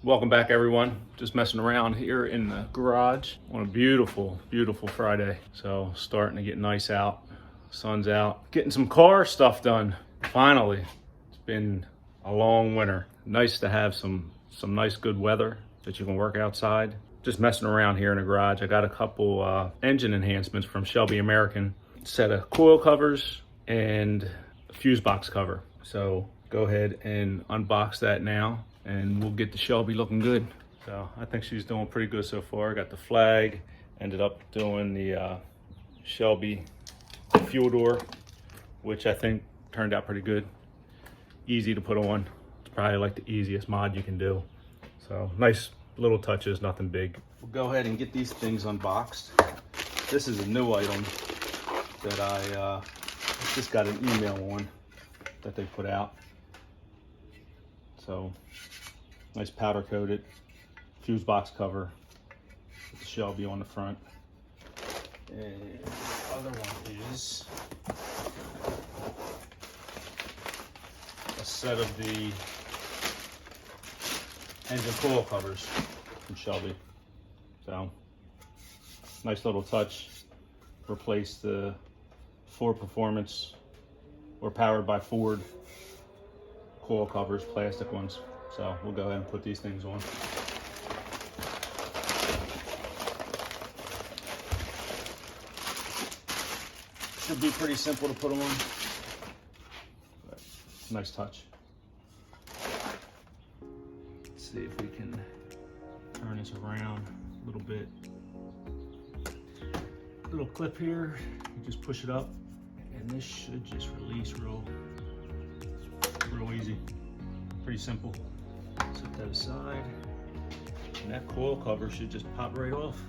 Welcome back, everyone. Just messing around here in the garage on a beautiful, beautiful Friday. So starting to get nice out, sun's out, getting some car stuff done. Finally, it's been a long winter. Nice to have some nice good weather that you can work outside. Just messing around here in the garage. I got a couple engine enhancements from Shelby American. Set of coil covers and a fuse box cover. So go ahead and unbox that now, and we'll get the Shelby looking good. So I think she's doing pretty good so far. Got the flag, ended up doing the Shelby fuel door, which I think turned out pretty good. Easy to put on. It's probably like the easiest mod you can do. So nice little touches, nothing big. We'll go ahead and get these things unboxed. This is a new item that I just got an email on that they put out. So nice powder coated fuse box cover with the Shelby on the front. And the other one is a set of the engine coil covers from Shelby. So nice little touch. Replace the Ford Performance or Powered by Ford coil covers, plastic ones. So we'll go ahead and put these things on. Should be pretty simple to put them on, but nice touch. Let's see if we can turn this around a little bit. Little clip here, you just push it up, and this should just release real easy. Pretty simple. Set that aside, and that coil cover should just pop right off.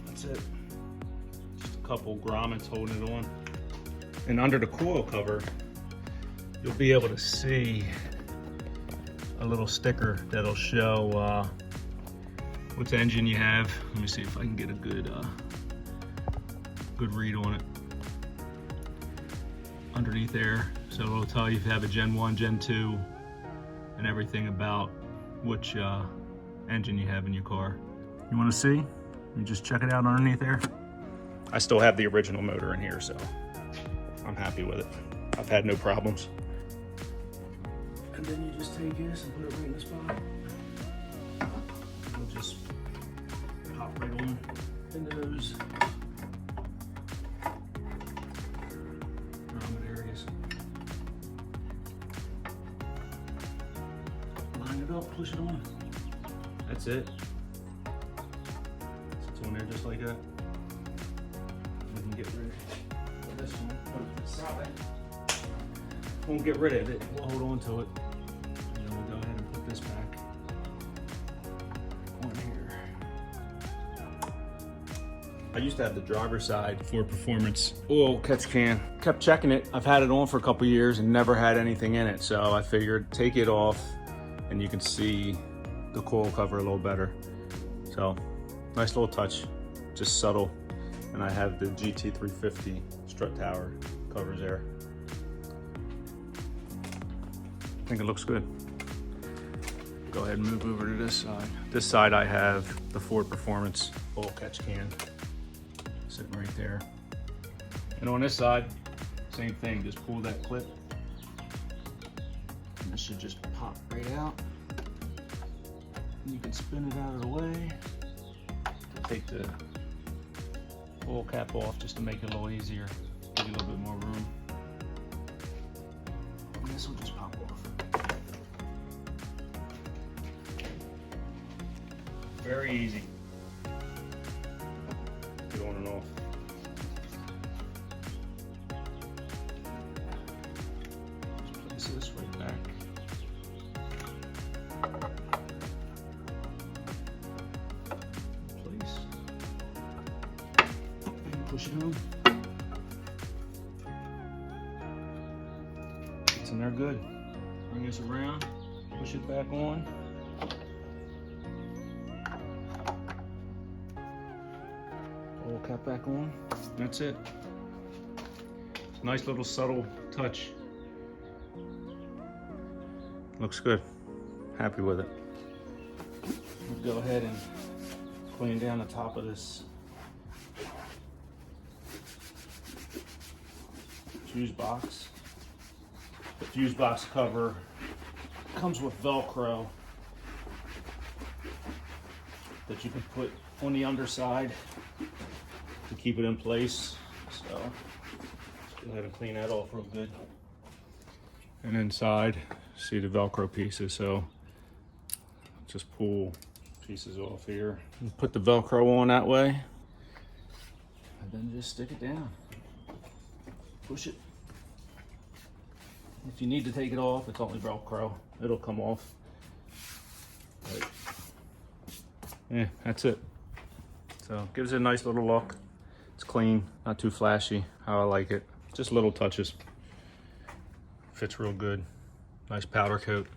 That's it. Just a couple grommets holding it on. And under the coil cover, you'll be able to see a little sticker that'll show which engine you have. Let me see if I can get a good read on it underneath there. So it'll tell you if you have a Gen 1, Gen 2, and everything about which engine you have in your car. You want to see? You just check it out underneath there. I still have the original motor in here, so I'm happy with it. I've had no problems. And then you just take this and put it right in the spot. It'll just pop right on into those grommet areas. Line it up, push it on. That's it. It's on there just like that. We can get rid of this one. Put it to the side. Won't get rid of it. We'll hold on to it. And then we'll go ahead and put this back on here. I used to have the driver's side Ford Performance oil catch can. Kept checking it. I've had it on for a couple years and never had anything in it. So I figured take it off and you can see the coil cover a little better. So nice little touch, just subtle. And I have the GT350 strut tower covers there. I think it looks good. Go ahead and move over to this side. This side I have the Ford Performance oil catch can sitting right there. And on this side, same thing, just pull that clip. And this should just pop right out. And you can spin it out of the way. Take the oil cap off just to make it a little easier, give you a little bit more room. And this will just pop off. Very easy. Get on and off. Just place this right back. Place. push it home. It's in there good. Bring this around, push it back on. Oil cap back on. That's it. Nice little subtle touch. Looks good. Happy with it. We'll go ahead and clean down the top of this fuse box. The fuse box cover comes with Velcro that you can put on the underside to keep it in place. So let's go ahead and clean that off real good. And inside, see the Velcro pieces, so just pull pieces off here and put the Velcro on that way, and then just stick it down. Push it. If you need to take it off, it's only Velcro. It'll come off. But yeah, that's it. So gives it a nice little look. It's clean, not too flashy, how I like it. Just little touches. Fits real good. Nice powder coat.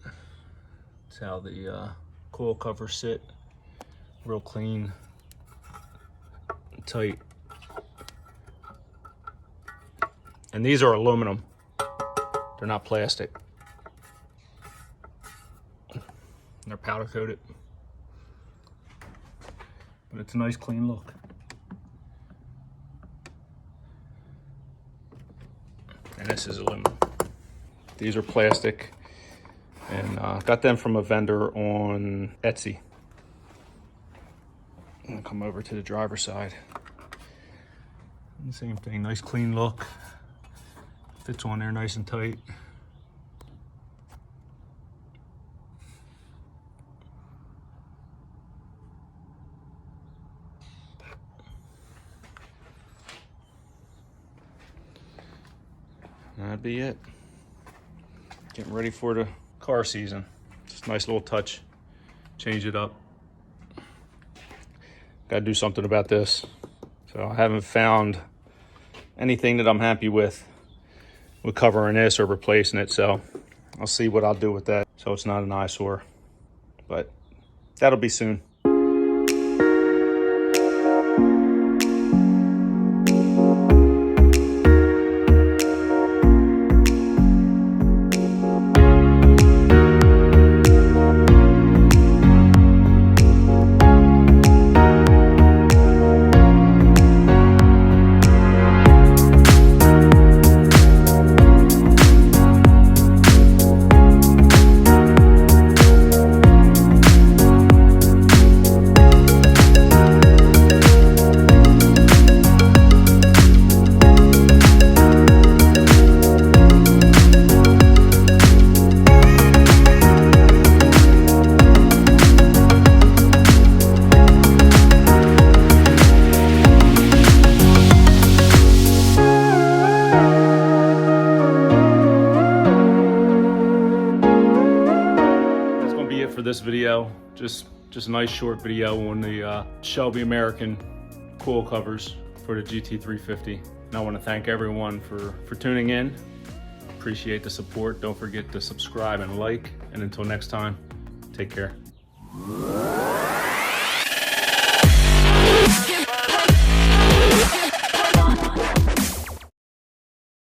That's how the coil covers sit. Real clean, tight. And these are aluminum. They're not plastic. And they're powder coated. But it's a nice clean look. And this is aluminum. These are plastic, and got them from a vendor on Etsy. I'm gonna come over to the driver's side. And same thing, nice clean look. Fits on there nice and tight. That'd be it. Getting ready for the car season. Just a nice little touch. Change it up. Gotta do something about this. So I haven't found anything that I'm happy with covering this or replacing it. So I'll see what I'll do with that so it's not an eyesore. But that'll be soon. For this video, just a nice short video on the Shelby American coil covers for the GT350. And I want to thank everyone for tuning in. Appreciate the support. Don't forget to subscribe and like. And until next time, take care.